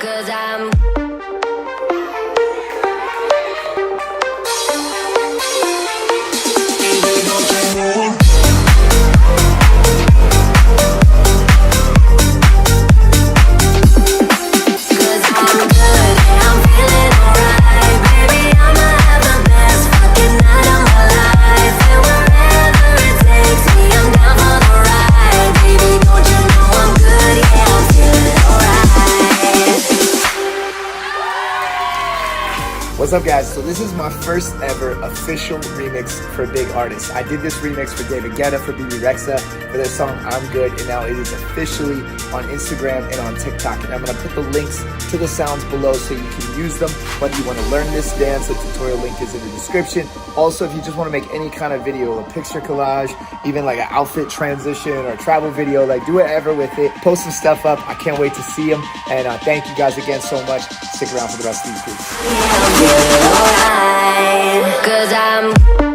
'Cause I'm What's up, guys? So this is my first ever official remix for a big artist. I did this remix for David Guetta, for BB Rexa, for their song I'm Good, and now it is officially on Instagram and on TikTok. And I'm gonna put the links to the sounds below so you can use them. Whether you want to learn this dance, the tutorial link is in the description. Also, if you just want to make any kind of video, a picture collage, even like an outfit transition or travel video, like do whatever with it. Post some stuff up. I can't wait to see them. And thank you guys again so much. Stick around for the rest of these videos. 'cause I'm